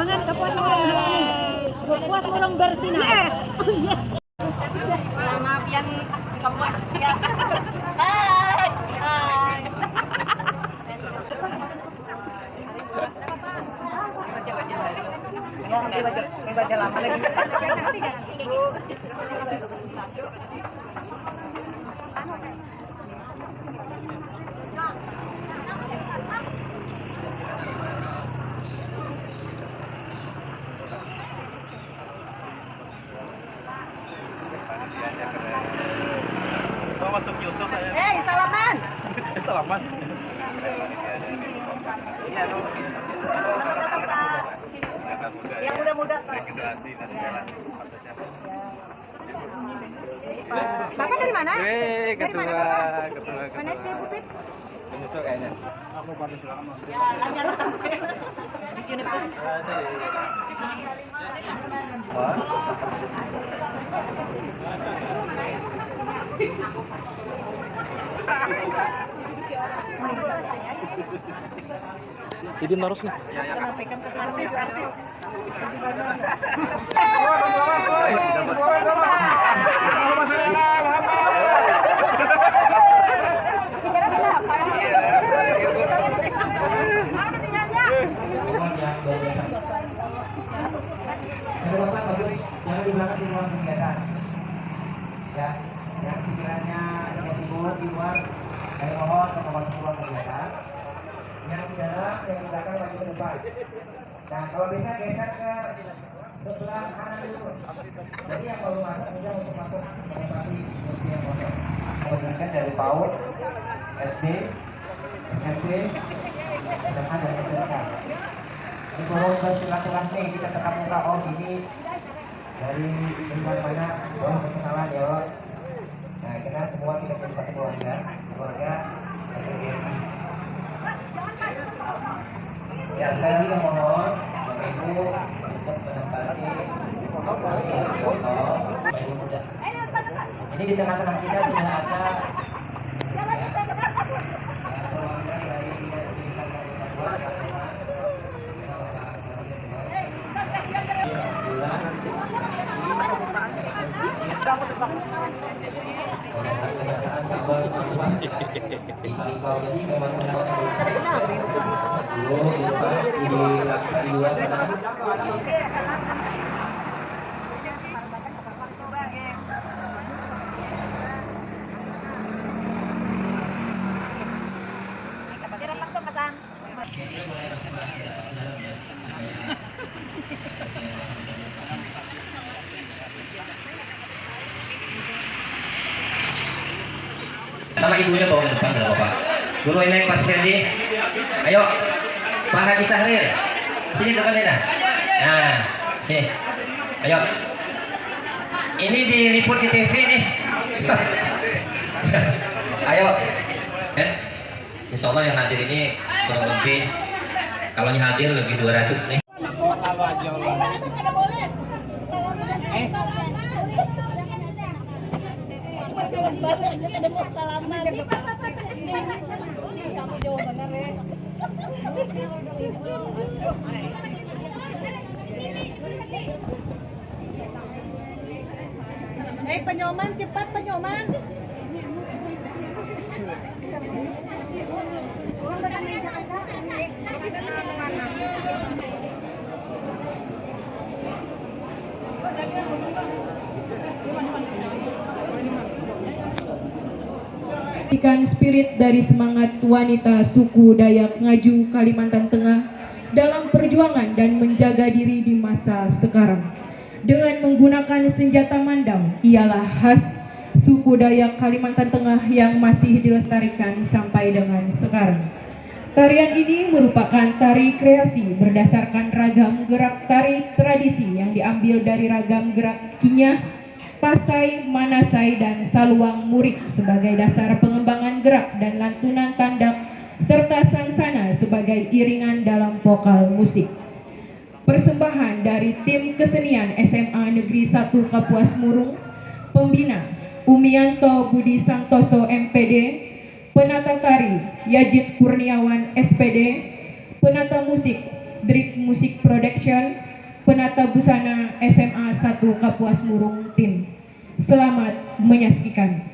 Mangan kapuas murung nih. Kapuas murung bersinar. Yes. Maaf yang kapuas ya. Hai. Hai. Baca lama lagi. Masuk YouTube saya. Salaman. Salaman. Yang muda-muda. Regenerasi nasional. Bapak dari mana? Ketua. Mana sih Pupit? Menyusul kayaknya. Aku baru silakan. Ya, lancar. Di sini Pus. Jadi narus nih. Jangan di belakang di ruang kegiatan. Ya, yang sekiranya yang sibuk di luar, saya mohon ke ruang kegiatan. Yang di dalam, yang di belakang maju ke depan. Nah, kalau bisa geser ke sebelah kanan dulu. Jadi yang baru masuk bisa untuk masuk menikmati kursi yang kosong. Berdasarkan dari PAUD, SD, SMP, SMA dan SMK. Ini turun ke silaturahmi, kita tetap muka, oh ini dari mana, oh perkenalan ya. Nah, kita semua kita jadi satu keluarga, ya, sekali lagi mohon Bapak Ibu untuk menempati posisi yang kosong. Ini di tengah-tengah kita sudah ada keluarga dari sama ibunya bawa ke depan nggak apa-apa. Guru ini Pak Firdi, ayo Pak Haji Sahrir, sini depan dah. Nah, sini, ayo. Ini diliput di TV nih. Ayo. Insya Allah yang hadir ini kurang lebih, kalau yang hadir lebih 200 nih. Penyoman cepat penyoman. Spirit dari semangat wanita suku Dayak Ngaju Kalimantan Tengah dalam perjuangan dan menjaga diri di masa sekarang dengan menggunakan senjata mandau ialah khas suku Dayak Kalimantan Tengah yang masih dilestarikan sampai dengan sekarang. Tarian ini merupakan tari kreasi berdasarkan ragam gerak tari tradisi yang diambil dari ragam gerak kinyah, pasai, manasai, dan saluang murik sebagai dasar pengembangan gerak dan lantunan tandak serta sansana sebagai iringan dalam vokal musik. Persembahan dari tim kesenian SMA Negeri 1 Kapuas Murung, pembina Umianto Budi Santoso MPD, penata tari Yajid Kurniawan SPD, penata musik Drik Music Production, penata busana SMA 1 Kapuas Murung Tim. Selamat menyaksikan.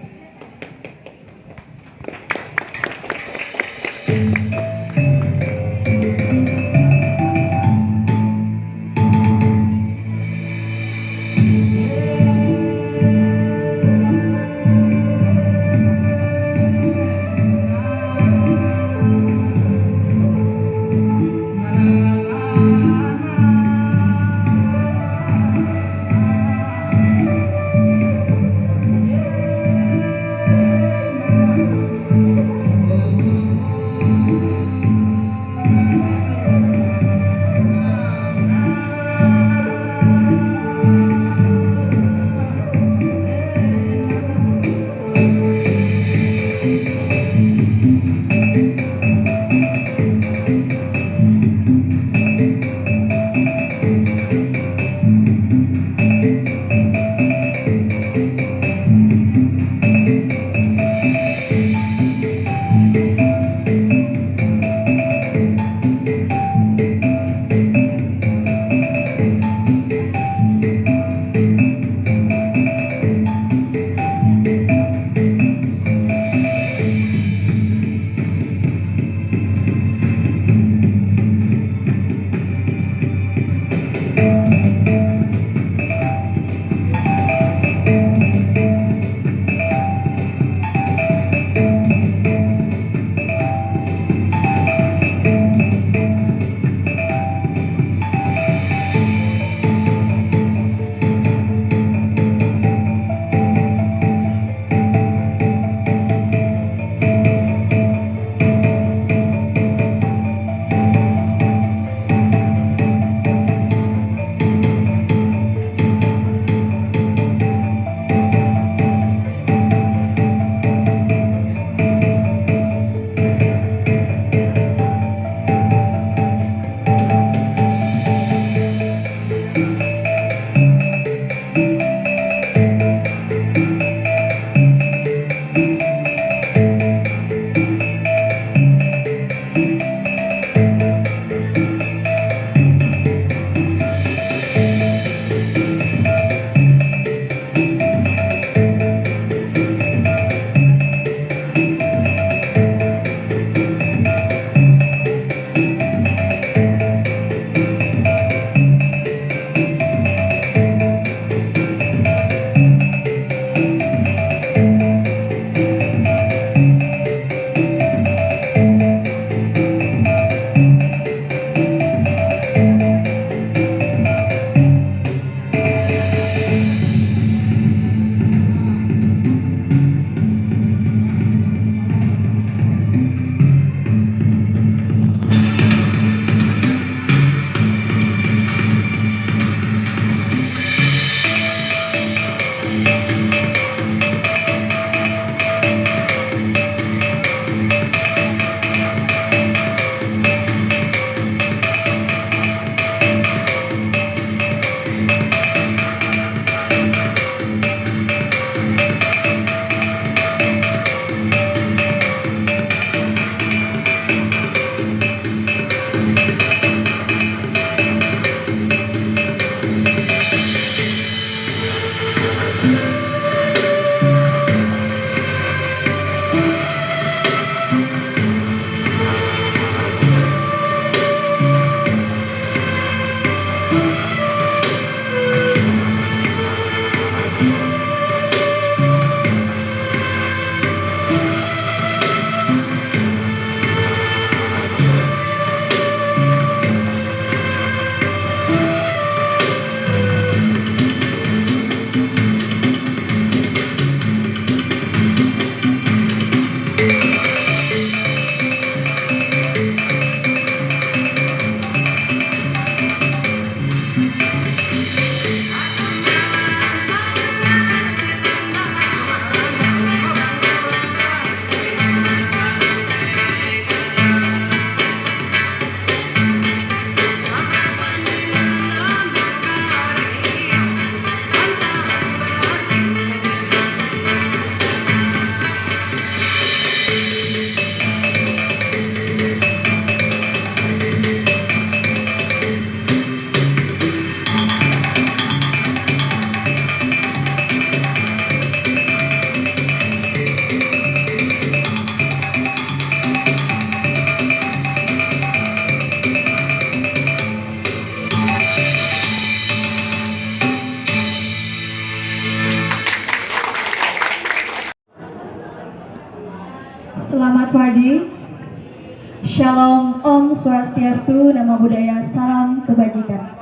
Swastiastu, Namo Buddhaya, salam kebajikan.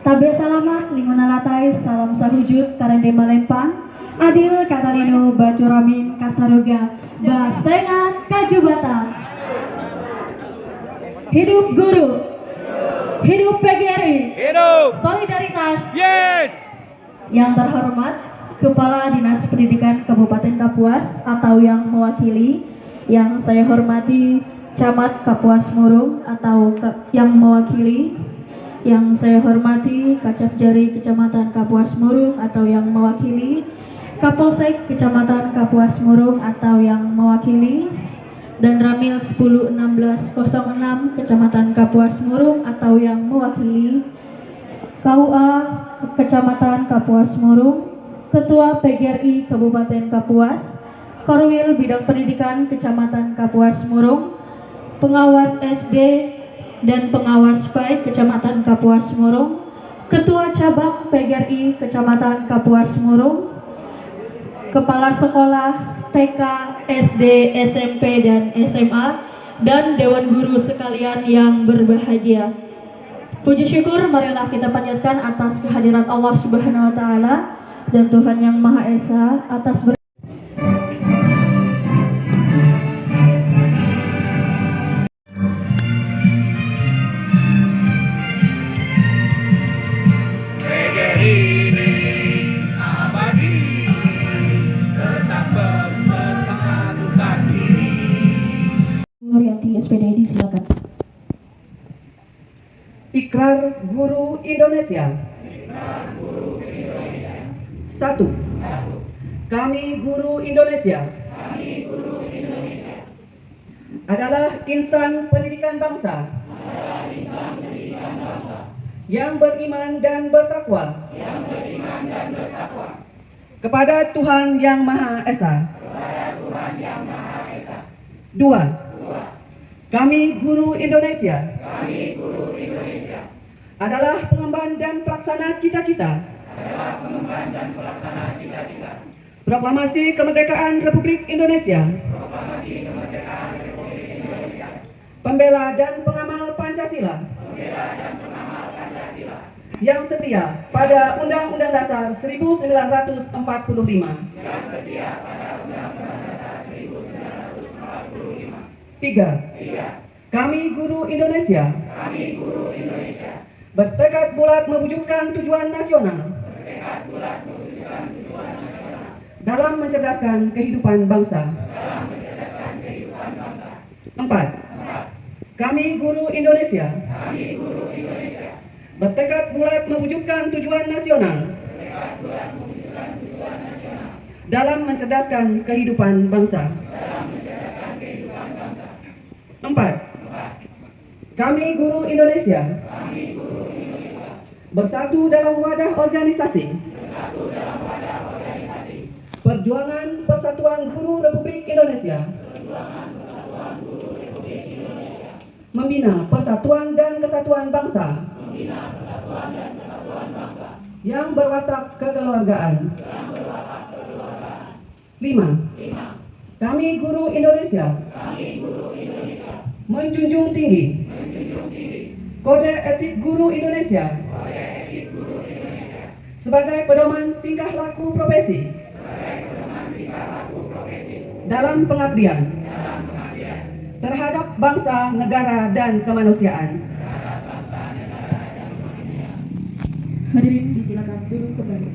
Tabe salamat, linguna latai, salam sarujud, karende malempang, adil katalino, bacuramin, kasaruga, basengat kajubata. Hidup guru, hidup PGRI, Hidup! solidaritas. Yes! Yang terhormat, Kepala Dinas Pendidikan Kabupaten Kapuas atau yang mewakili, yang saya hormati Camat Kapuas Murung atau yang mewakili, yang saya hormati Kacapjari Kecamatan Kapuas Murung atau yang mewakili, Kapolsek Kecamatan Kapuas Murung atau yang mewakili, dan Ramil 101606 Kecamatan Kapuas Murung atau yang mewakili, KUA Kecamatan Kapuas Murung, Ketua PGRI Kabupaten Kapuas, Korwil Bidang Pendidikan Kecamatan Kapuas Murung, pengawas SD dan pengawas PAI Kecamatan Kapuas Murung, Ketua Cabang PGRI Kecamatan Kapuas Murung, Kepala Sekolah TK, SD, SMP, dan SMA, dan Dewan Guru sekalian yang berbahagia. Puji syukur marilah kita panjatkan atas kehadiran Allah Subhanahu wa Ta'ala dan Tuhan Yang Maha Esa atas Nurianti SPDI, silakan. Ikrar Guru Indonesia. 1. Kami Guru Indonesia adalah insan pendidikan bangsa yang beriman dan bertakwa kepada Tuhan Yang Maha Esa. 2. Kami Guru Indonesia adalah pengemban dan pelaksana cita-cita Proklamasi Kemerdekaan Republik Indonesia, pembela dan pengamal Pancasila, yang setia pada Undang-Undang Dasar 1945. 3. Kami Guru Indonesia bertekad bulat mewujudkan tujuan nasional dalam mencerdaskan kehidupan bangsa. 4. Kami Guru Indonesia bertekad bulat mewujudkan tujuan nasional dalam mencerdaskan kehidupan bangsa. 4. Kami Guru Indonesia bersatu dalam wadah organisasi Perjuangan Persatuan Guru Republik Indonesia, membina persatuan dan kesatuan bangsa yang berwatak kekeluargaan. 5. Kami Guru Indonesia menjunjung tinggi Kode Etik Guru Indonesia sebagai pedoman tingkah laku profesi dalam pengabdian terhadap bangsa, negara, dan kemanusiaan. Hadirin disilakan duduk kembali.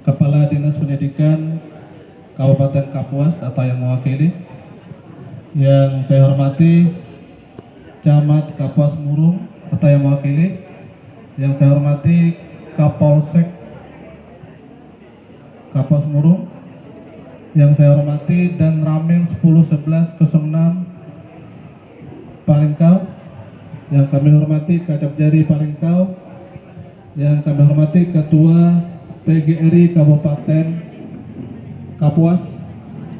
Kepala Dinas Pendidikan Kabupaten Kapuas atau yang mewakili, yang saya hormati Camat Kapuas Murung atau yang mewakili, yang saya hormati Kapolsek Kapuas Murung, yang saya hormati dan Ramil 101106 Palingkau, yang kami hormati Kacapjari Palingkau, yang kami hormati Ketua PGRI Kabupaten Kapuas,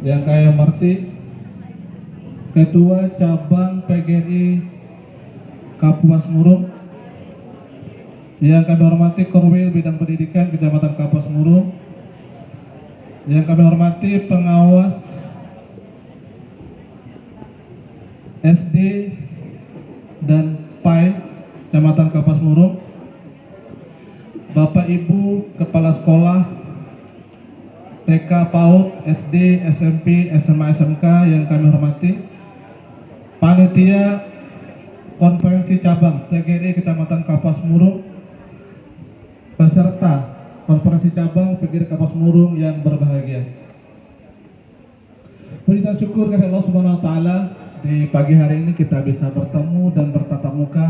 yang kami hormati Ketua Cabang PGRI Kapuas Murung, Yang kami hormati Korwil Bidang Pendidikan Kecamatan Kapuas Murung. Yang kami hormati pengawas SD dan PAI Kecamatan Kapuas Murung. Bapak Ibu Kepala Sekolah TK, PAUD, SD, SMP, SMA, SMK yang kami hormati. Panitia Konferensi Cabang TGRI Kecamatan Kapuas Murung beserta Konferensi Cabang PGRI Kapuas Murung yang berbahagia. Puji dan syukur kepada Allah Subhanahu wa taala, di pagi hari ini kita bisa bertemu dan bertatap muka.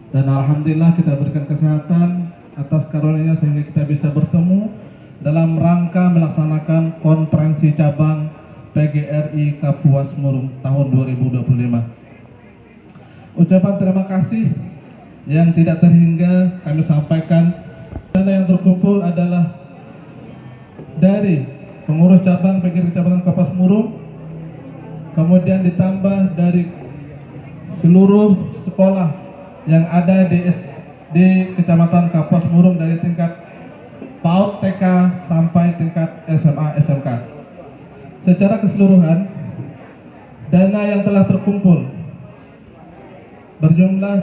Dan alhamdulillah kita berikan kesehatan atas karunia sehingga kita bisa bertemu dalam rangka melaksanakan Konferensi Cabang PGRI Kapuas Murung tahun 2025. Ucapan terima kasih yang tidak terhingga kami sampaikan. Dana yang terkumpul adalah dari pengurus cabang PGRI Kecamatan Kapuas Murung, kemudian ditambah dari seluruh sekolah yang ada di Kecamatan Kapuas Murung dari tingkat PAUD, TK sampai tingkat SMA, SMK. Secara keseluruhan, dana yang telah terkumpul berjumlah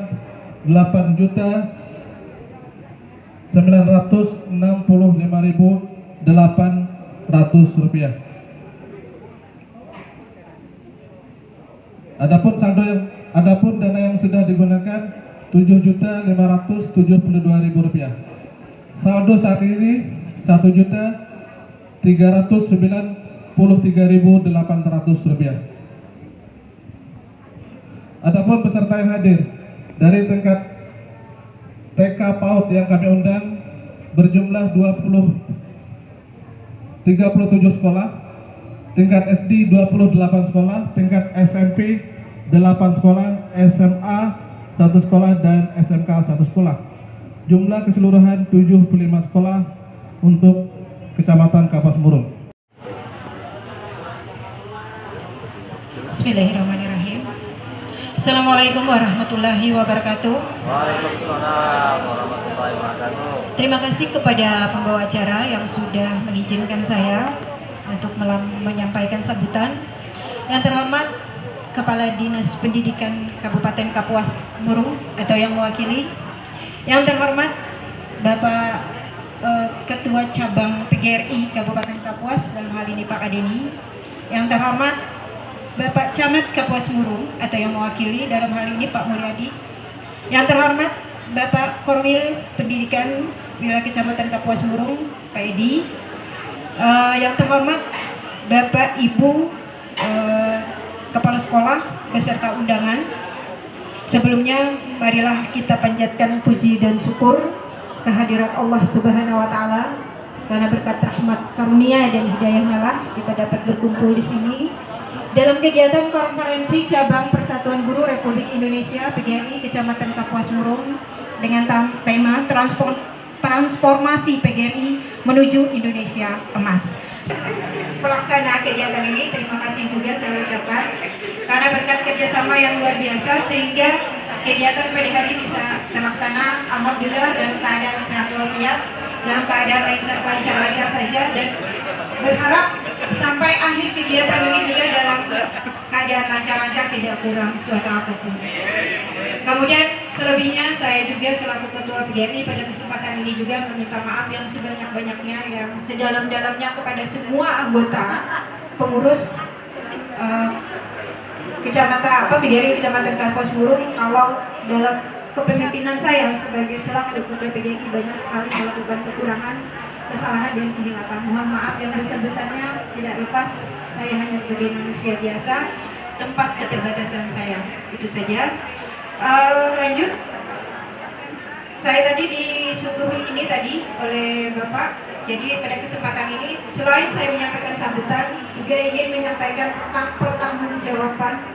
8.965.800 rupiah. Adapun dana yang sudah digunakan 7.572.000 rupiah. Saldo saat ini 1.393.800 rupiah. Adapun peserta yang hadir dari tingkat TK, PAUD yang kami undang berjumlah 37 sekolah, tingkat SD 28 sekolah, tingkat SMP 8 sekolah, SMA 1 sekolah, dan SMK 1 sekolah. Jumlah keseluruhan 75 sekolah untuk Kecamatan Kapuas Murung. Bismillahirrahmanirrahim. Assalamualaikum warahmatullahi wabarakatuh. Waalaikumsalam warahmatullahi wabarakatuh. Terima kasih kepada pembawa acara yang sudah mengizinkan saya untuk menyampaikan sambutan. Yang terhormat Kepala Dinas Pendidikan Kabupaten Kapuas Murung atau yang mewakili. Yang terhormat Bapak Ketua Cabang PGRI Kabupaten Kapuas, dalam hal ini Pak Adeni. Yang terhormat Bapak Camat Kapuas Murung atau yang mewakili, dalam hal ini Pak Mulyadi. Yang terhormat Bapak Korwil Pendidikan Wilayah Kecamatan Kapuas Murung, Pak Edi. Yang terhormat Bapak Ibu Kepala Sekolah beserta undangan. Sebelumnya marilah kita panjatkan puji dan syukur kehadirat Allah Subhanahu wa taala, karena berkat rahmat karunia dan hidayahnya lah kita dapat berkumpul di sini dalam kegiatan Konferensi Cabang Persatuan Guru Republik Indonesia PGRI Kecamatan Kapuas Murung dengan tema Transformasi PGRI Menuju Indonesia Emas. Pelaksana kegiatan ini terima kasih juga saya ucapkan, karena berkat kerjasama yang luar biasa sehingga kegiatan pada hari bisa terlaksana alhamdulillah dalam keadaan sehat walafiat, dalam keadaan lancar saja, dan berharap sampai akhir kegiatan ini juga dalam keadaan lancar, tidak kurang suatu apapun. Kemudian selebihnya saya juga selaku Ketua PGRI pada kesempatan ini juga meminta maaf yang sebanyak-banyaknya, yang sedalam-dalamnya kepada semua anggota pengurus PGRI Kecamatan Kapuas Murung, kalau dalam kepemimpinan saya sebagai selaku Ketua PGRI banyak sekali melakukan kekurangan, kesalahan dan kehilapan. Mohon maaf yang besar-besarnya, tidak lepas saya hanya sebagai manusia biasa, tempat keterbatasan saya. Itu saja. Lanjut, saya tadi disuguhi ini tadi oleh Bapak. Jadi pada kesempatan ini selain saya menyampaikan sambutan, juga ingin menyampaikan tentang pertanggungjawaban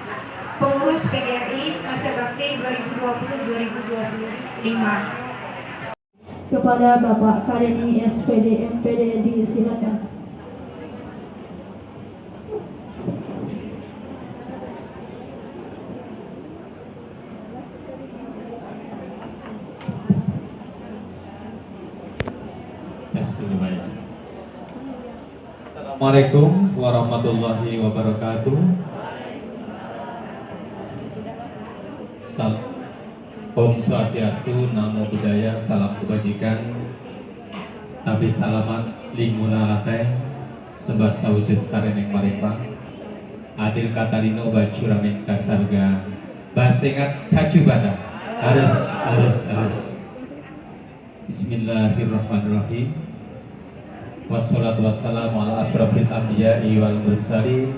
pengurus PGRI masa bakti 2020-2025. Kepada Bapak Kadeni SPD MPD disilakan. Assalamualaikum warahmatullahi wabarakatuh. Om Swastiastu, Namo Buddhaya, salam kebajikan. Tapi salaman linguna lateh, sebab sawujud kareneng maripang. Adil katalino baju ramen kasarga, basengat kaju bata. Harus. Bismillahirrahmanirrahim. Wassalatu wassalamu ala asrofil anbiya'i wal mursalin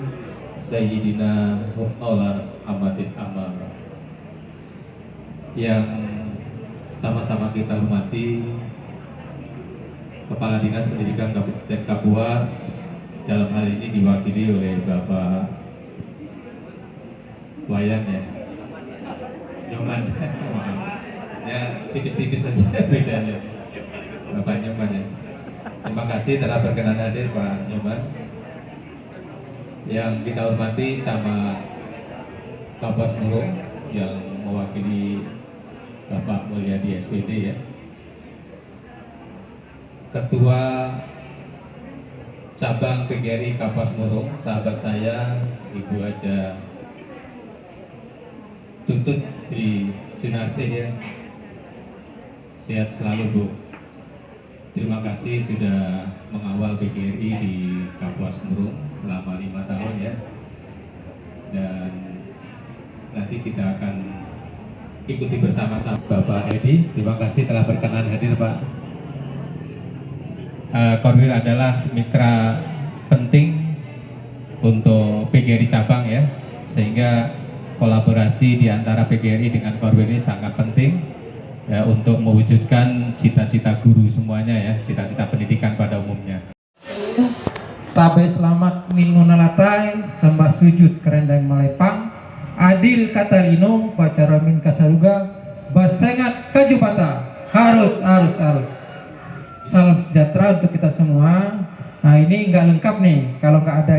Sayyidina Mu'tawar Ahmadin Ammar. Yang sama-sama kita hormati Kepala Dinas Pendidikan Kabupaten Kapuas, dalam hal ini diwakili oleh Bapak Wayan ya, Nyoman, ya tipis-tipis saja bedanya, Bapak Nyoman ya. Terima kasih telah berkenan hadir Pak Nyoman. Yang kita hormati Camat Kapuas Murung yang mewakili Bapak Mulyadi SPD ya. Ketua Cabang PGRI Kapuas Murung, sahabat saya Ibu Haja Tutut Sri Sunarsih ya. Sehat selalu Bu. Terima kasih sudah mengawal PGRI di Kapuas Murung selama 5 tahun ya. Dan nanti kita akan ikuti bersama-sama. Bapak Edi, terima kasih telah berkenan hadir Pak. Korwil adalah mitra penting untuk PGRI cabang ya, sehingga kolaborasi di antara PGRI dengan Korwil ini sangat penting ya, untuk mewujudkan cita-cita guru semuanya ya, cita-cita pendidikan pada umumnya. Tabe selamat minguna latai, sembah sujud kerendang malepang, adil katalino pacara min kasaruga, basengat kajubata, harus. Salam sejahtera untuk kita semua. Nah ini nggak lengkap nih kalau nggak ada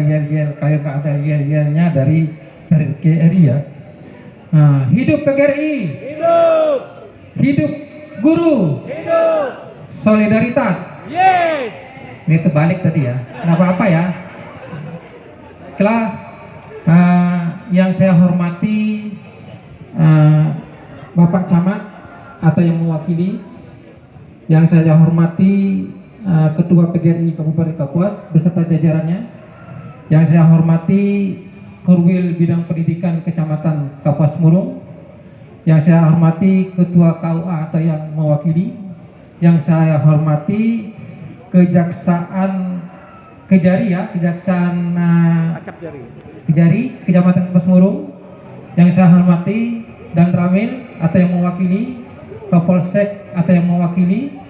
yel-yelnya dari PGRI ya. Nah, hidup PGRI, hidup guru, solidaritas. Yes. Ini terbalik tadi ya. Nggak apa-apa ya. Yang saya hormati Bapak Camat atau yang mewakili, yang saya hormati Ketua PGRI Kabupaten Kapuas beserta jajarannya, yang saya hormati Korwil Bidang Pendidikan Kecamatan Kapuas Murung, yang saya hormati Ketua KUA atau yang mewakili, yang saya hormati Kejaksaan Kejari Kecamatan Kapuas Murung, yang saya hormati Dan Ramil atau yang mewakili, Kapolsek atau yang mewakili,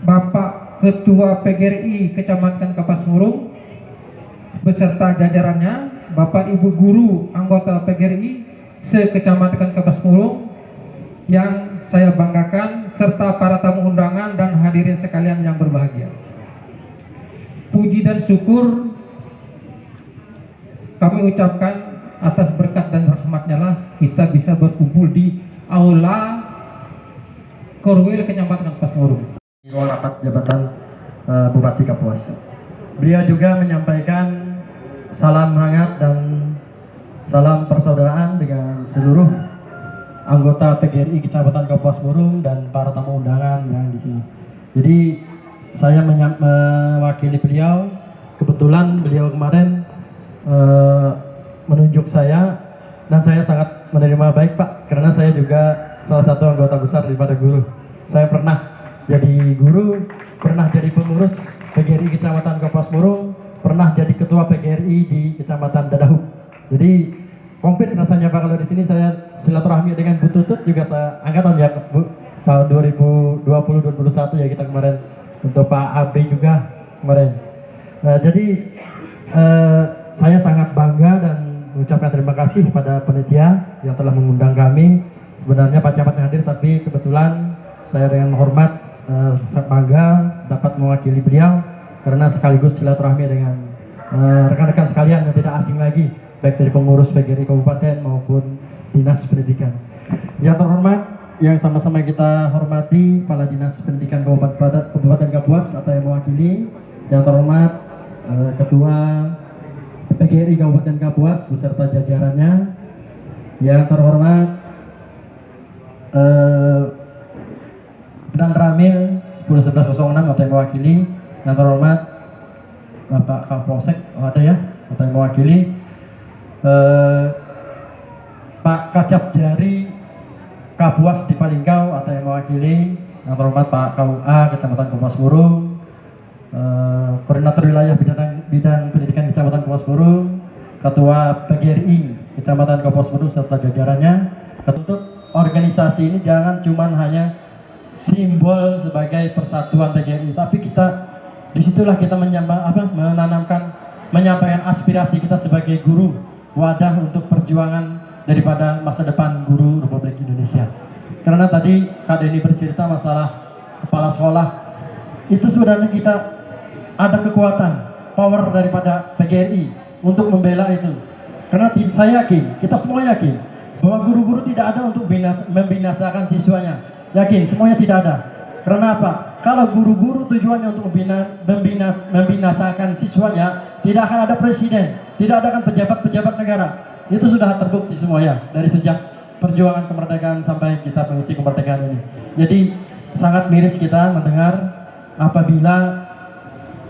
Bapak Ketua PGRI Kecamatan Kapuas Murung beserta jajarannya, Bapak Ibu guru anggota PGRI se-Kecamatan Kapuas Murung yang saya banggakan, serta para tamu undangan dan hadirin sekalian yang berbahagia. Puji dan syukur kami ucapkan atas berkat dan rahmatnya lah kita bisa berkumpul di Aula Korwil Kecamatan Kapuas Murung. Rapat jabatan Bupati Kapuas. Beliau juga menyampaikan salam hangat dan salam persaudaraan dengan seluruh anggota PGRI Kecamatan Kapuas Murung dan para tamu undangan yang di sini. Jadi saya mewakili beliau. Kebetulan beliau kemarin menunjuk saya dan saya sangat menerima baik Pak, karena saya juga salah satu anggota besar daripada guru. Saya pernah jadi guru, pernah jadi pengurus PGRI Kecamatan Kapuas Murung, pernah jadi ketua PGRI di Kecamatan Dadahu. Jadi komplit rasanya Pak kalau di sini saya silaturahmi dengan Bu Tutut, juga saya angkatan ya Bu, tahun 2020-2021 ya kita kemarin, untuk Pak AB juga kemarin. Nah, jadi saya sangat bangga dan mengucapkan terima kasih pada panitia yang telah mengundang kami. Sebenarnya Pak Camat yang hadir, tapi kebetulan saya dengan hormat sangat bangga dapat mewakili beliau, karena sekaligus silaturahmi dengan rekan-rekan sekalian yang tidak asing lagi, baik dari pengurus PGRI Kabupaten maupun Dinas Pendidikan. Yang terhormat, yang sama-sama kita hormati Kepala Dinas Pendidikan Kabupaten Kapuas atau yang mewakili, Yang terhormat Ketua PGRI Kabupaten Kapuas beserta jajarannya. Yang terhormat Dan Ramil 10.11.06 atau yang mewakili. Yang terhormat Bapak Kapolsek ada ya atau yang mewakili. Pak Kacap Jari Kapuas di Palingkau atau yang mewakili. Yang terhormat Pak KUA Kecamatan Kapuas Murung, Koordinator Wilayah Bidang Pendidikan Kecamatan Kapuas Murung, Ketua PGRI Kecamatan Kapuas Murung serta jajarannya. Untuk organisasi ini jangan cuman hanya simbol sebagai persatuan PGRI, tapi disitulah kita menyampaikan aspirasi kita sebagai guru, wadah untuk perjuangan daripada masa depan guru Republik Indonesia. Karena tadi Kak Denny bercerita masalah kepala sekolah, itu sebenarnya kita ada kekuatan, power daripada PGRI untuk membela itu. Karena saya yakin, kita semua yakin bahwa guru-guru tidak ada untuk membinasakan siswanya. Yakin, semuanya tidak ada. Karena apa? Kalau guru-guru tujuannya untuk membinasakan siswanya, tidak akan ada presiden, tidak ada kan pejabat-pejabat negara. Itu sudah terbukti semuanya dari sejak perjuangan kemerdekaan sampai kita mengisi kemerdekaan ini. Jadi sangat miris kita mendengar apabila,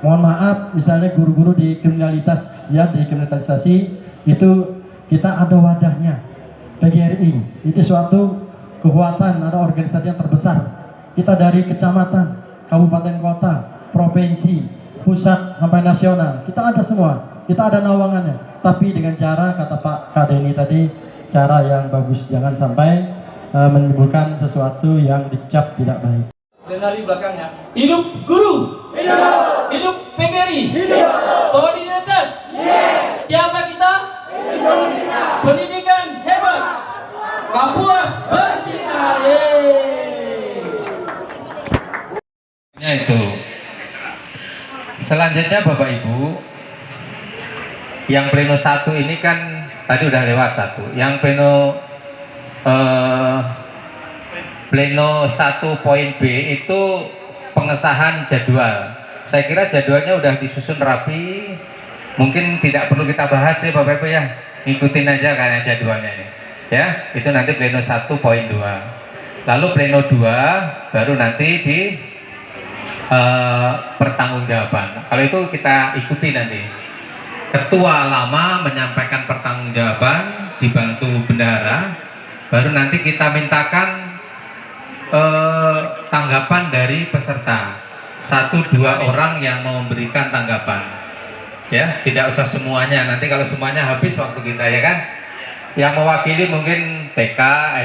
mohon maaf, misalnya guru-guru dikriminalisasi, itu kita ada wadahnya. PGRI itu suatu kekuatan, ada organisasi yang terbesar. Kita dari kecamatan, kabupaten kota, provinsi, pusat sampai nasional, kita ada semua, kita ada nawangannya. Tapi dengan cara, kata Pak Kak Denny tadi, cara yang bagus, jangan sampai menimbulkan sesuatu yang dicap tidak baik. Dan dari belakangnya, hidup guru, hidup PGRI, koordinatas, siapa kita? Indonesia. Pendidikan hebat, Kapuas bersinar. Itu. Selanjutnya Bapak Ibu, yang pleno 1 ini kan tadi udah lewat 1. Yang pleno 1 poin B itu pengesahan jadwal. Saya kira jadwalnya udah disusun rapi. Mungkin tidak perlu kita bahas ya Bapak Ibu ya. Ikutin aja kayak jadwalnya ini. Ya, itu nanti pleno 1 poin 2. Lalu pleno 2 baru nanti di pertanggungjawaban. Kalau itu kita ikuti nanti. Ketua lama menyampaikan pertanggungjawaban dibantu bendahara, baru nanti kita mintakan tanggapan dari peserta. 1-2 orang yang mau memberikan tanggapan. Ya, tidak usah semuanya. Nanti kalau semuanya habis waktu kita ya kan. Yang mewakili mungkin TK,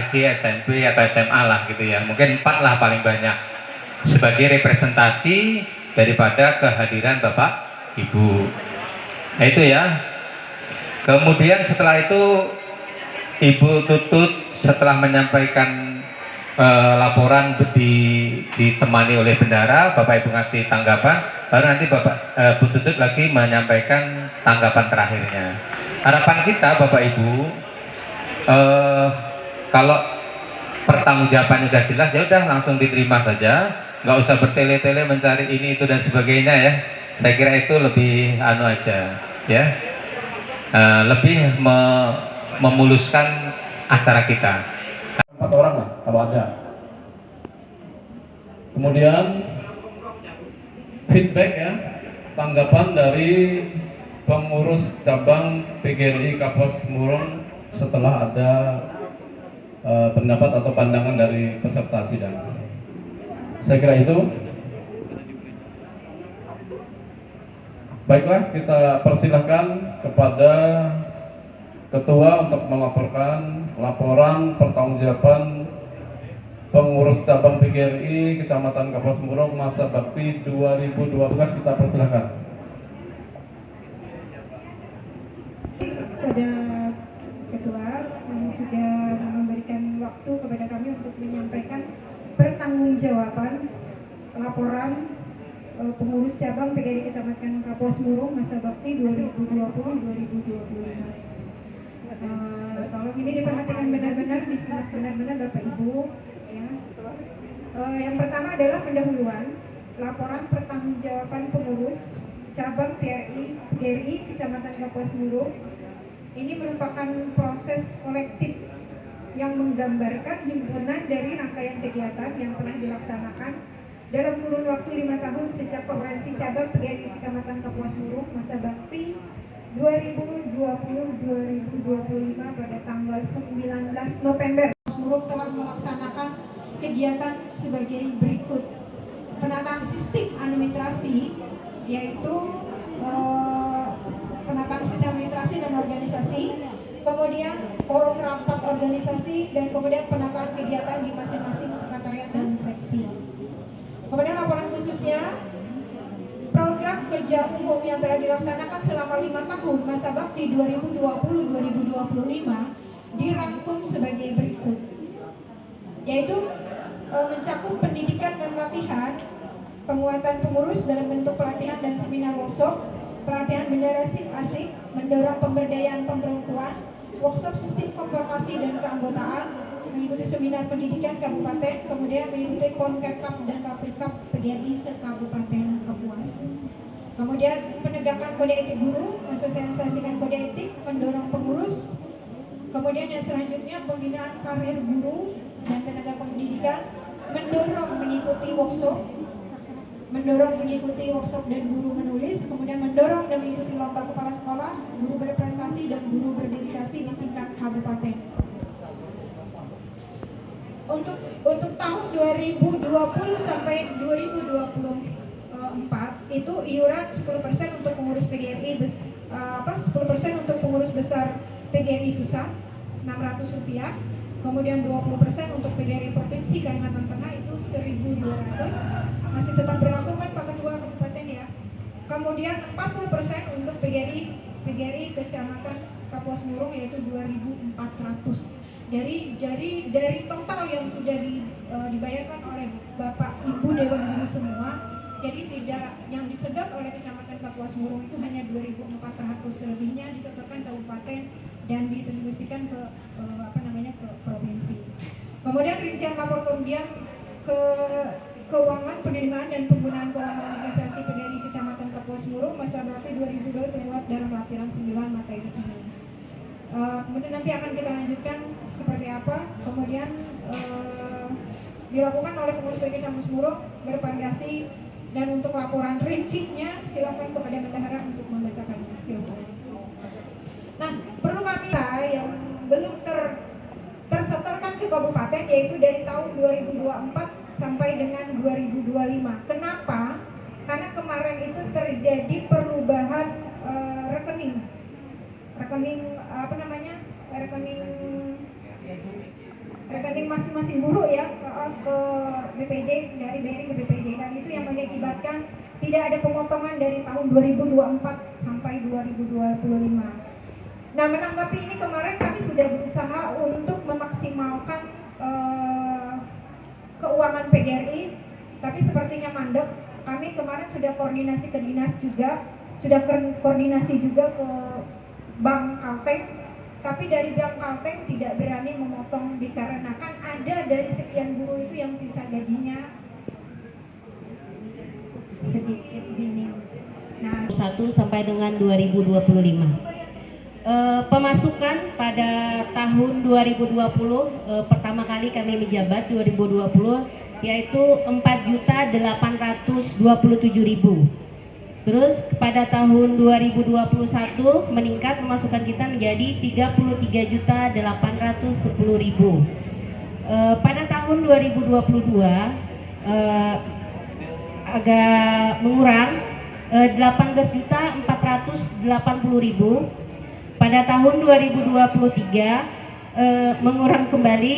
SD, SMP atau SMA lah gitu ya. Mungkin 4 lah paling banyak. Sebagai representasi daripada kehadiran Bapak Ibu. Nah itu ya. Kemudian setelah itu Ibu Tutut setelah menyampaikan laporan ditemani oleh bendahara, Bapak Ibu ngasih tanggapan, baru nanti Bu Tutut lagi menyampaikan tanggapan terakhirnya. Harapan kita Bapak Ibu, kalau pertanggungjawaban sudah jelas ya udah langsung diterima saja, nggak usah bertele-tele mencari ini itu dan sebagainya ya. Saya kira itu lebih aja ya, lebih memuluskan acara kita. 4 orang lah kalau ada. Kemudian feedback ya, tanggapan dari pengurus cabang PGRI Kapuas Murung setelah ada pendapat atau pandangan dari peserta sidang. Saya kira itu. Baiklah, kita persilahkan kepada Ketua untuk melaporkan laporan pertanggungjawaban pengurus cabang PGRI Kecamatan Kapuas Murung masa bakti 2012. Kita persilahkan. Kepada Ketua yang sudah memberikan waktu kepada kami untuk menyampaikan pertanggungjawaban laporan pengurus cabang PGRI Kecamatan Kapuas Murung masa bakti 2020-2025. Tolong ini diperhatikan benar-benar, disimak benar-benar Bapak Ibu ya. Yang pertama adalah pendahuluan laporan pertanggungjawaban pengurus cabang PGRI Kecamatan Kapuas Murung ini merupakan proses kolektif yang menggambarkan himpunan dari rangkaian kegiatan yang telah dilaksanakan dalam kurun waktu 5 tahun sejak konferensi cabang PGRI Kecamatan Kapuas Murung masa bakti 2020-2025 pada tanggal 19 November. Murung telah melaksanakan kegiatan sebagai berikut: penataan sistem administrasi, yaitu penataan sistem administrasi dan organisasi, kemudian forum rapat organisasi, dan kemudian penataan kegiatan di masing-masing sekretariat dan seksi. Kemudian laporan khususnya, program kerja umum yang telah dilaksanakan selama 5 tahun masa bakti 2020-2025 dirangkum sebagai berikut, yaitu mencakup pendidikan dan latihan, penguatan pengurus dalam bentuk pelatihan dan seminar workshop, pelatihan bendera asik, mendorong pemberdayaan perempuan, workshop sistem konformasi dan keanggotaan, mengikuti seminar pendidikan kabupaten, kemudian mengikuti Konkekap dan Kapilkap PGRI se-Kabupaten Kapuas. Kemudian penegakan kode etik guru, mensosialisasikan kode etik, mendorong pengurus. Kemudian yang selanjutnya pembinaan karir guru dan tenaga pendidikan, mendorong mengikuti workshop dan guru menulis, kemudian mendorong dan mengikuti lomba kepala sekolah, guru berprestasi dan guru berdedikasi di tingkat kabupaten. Untuk tahun 2020 sampai 2024 itu iuran 10% untuk pengurus PGRI 10% untuk pengurus besar PGRI pusat Rp600, kemudian 20% untuk PGRI provinsi Kalimantan Tengah itu 1.200, masih tetap berlaku kan Pak Ketua Kabupaten ya. Kemudian 40% untuk PGRI Kecamatan Kapuas Murung yaitu 2.400. Dari total yang sudah dibayarkan oleh Bapak Ibu Dewan Guru semua, jadi tidak yang disedot oleh Kecamatan Kapuas Murung itu hanya 2.400, selebihnya disetorkan kabupaten dan didistribusikan ke ke provinsi. Kemudian rincian lapor kerugian keuangan penerimaan dan penggunaan keuangan organisasi PGRI Kecamatan Kapuas Murung masa bakti 2002 termuat dalam lampiran 9 materi ini. Kemudian nanti akan kita lanjutkan seperti apa. Kemudian dilakukan oleh pengurus PGRI Kapuas Murung bervariasi, dan untuk laporan rincinya silakan kepada bendahara untuk membacakannya. Silakan. Nah, perlu kami yang belum tersetorkan ke kabupaten yaitu dari tahun 2024 sampai dengan 2025. Kenapa? Karena kemarin itu terjadi perubahan rekening masing-masing guru ya ke BPJ, dari BRI ke BPJ, dan itu yang mengakibatkan tidak ada pemotongan dari tahun 2024 sampai 2025. Nah, menanggapi ini kemarin kami sudah berusaha untuk memaksimalkan keuangan PGRI, tapi sepertinya mandek. Kami kemarin sudah koordinasi ke dinas juga, sudah koordinasi juga ke Bank Kalteng, tapi dari Bank Kalteng tidak berani memotong dikarenakan ada dari sekian guru itu yang sisa gajinya sedikit minim. Nah, 1 sampai dengan 2025. Pemasukan pada tahun 2020 pertama kali kami menjabat 2020 yaitu 4.827.000. Terus pada tahun 2021 meningkat pemasukan kita menjadi 33.810.000. Pada tahun 2022 agak mengurang 18.480.000. Pada tahun 2023 mengurang kembali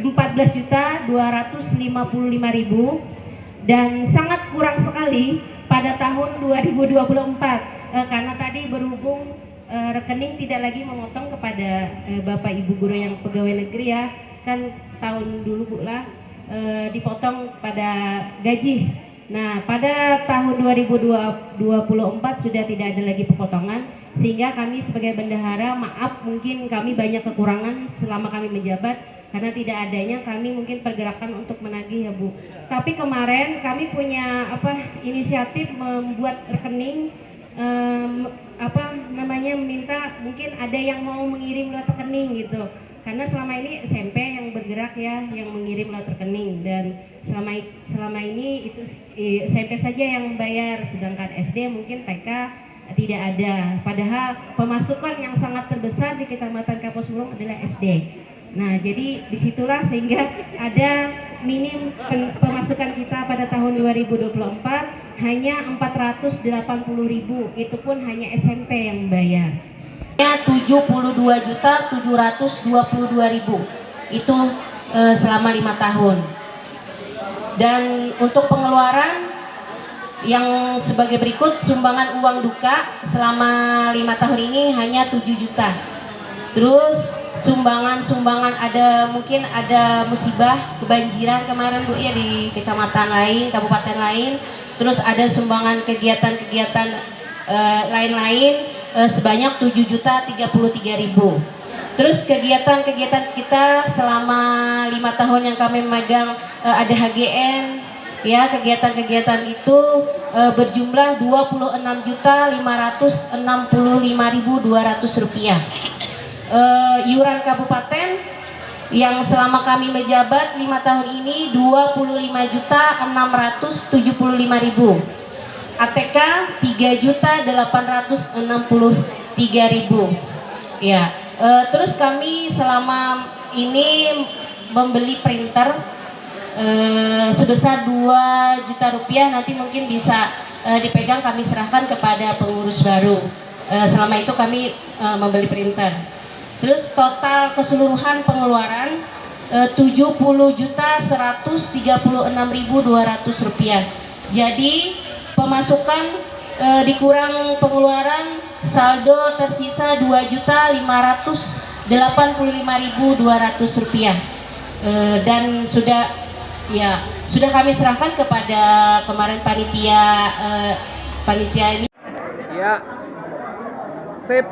14.255.000 dan sangat kurang sekali pada tahun 2024 karena tadi berhubung rekening tidak lagi memotong kepada Bapak Ibu guru yang pegawai negeri ya, kan tahun dulu lah dipotong pada gaji. Nah, pada tahun 2024 sudah tidak ada lagi pemotongan, sehingga kami sebagai bendahara, maaf mungkin kami banyak kekurangan selama kami menjabat, karena tidak adanya kami mungkin pergerakan untuk menagih ya Bu. Tapi kemarin kami punya inisiatif membuat rekening, minta mungkin ada yang mau mengirim lewat rekening gitu. Karena selama ini SMP yang bergerak ya, yang mengirim lewat rekening, dan selama ini itu SMP saja yang membayar, sedangkan SD mungkin TK tidak ada. Padahal pemasukan yang sangat terbesar di Kecamatan Kapuas Murung adalah SD. Nah, jadi disitulah sehingga ada minim pemasukan kita pada tahun 2024 hanya 480.000, itu pun hanya SMP yang bayar. 72.722.000 itu selama 5 tahun. Dan untuk pengeluaran yang sebagai berikut, sumbangan uang duka selama 5 tahun ini hanya 7 juta. Terus sumbangan mungkin ada musibah kebanjiran kemarin Bu ya di kecamatan lain, kabupaten lain. Terus ada sumbangan kegiatan-kegiatan lain-lain sebanyak 7.033.000. Terus kegiatan-kegiatan kita selama 5 tahun yang kami memegang, ada HGN ya, kegiatan-kegiatan itu berjumlah Rp26.565.200. Iuran kabupaten yang selama kami menjabat 5 tahun ini Rp25.675.000. ATK Rp3.863.000 ya. Terus kami selama ini membeli printer sebesar Rp2 juta, nanti mungkin bisa dipegang, kami serahkan kepada pengurus baru. Selama itu kami membeli printer. Terus total keseluruhan pengeluaran Rp70.136.200. Jadi pemasukan dikurang pengeluaran, saldo tersisa Rp2.585.200. Dan sudah kami serahkan kepada kemarin panitia ini. Ya, sip.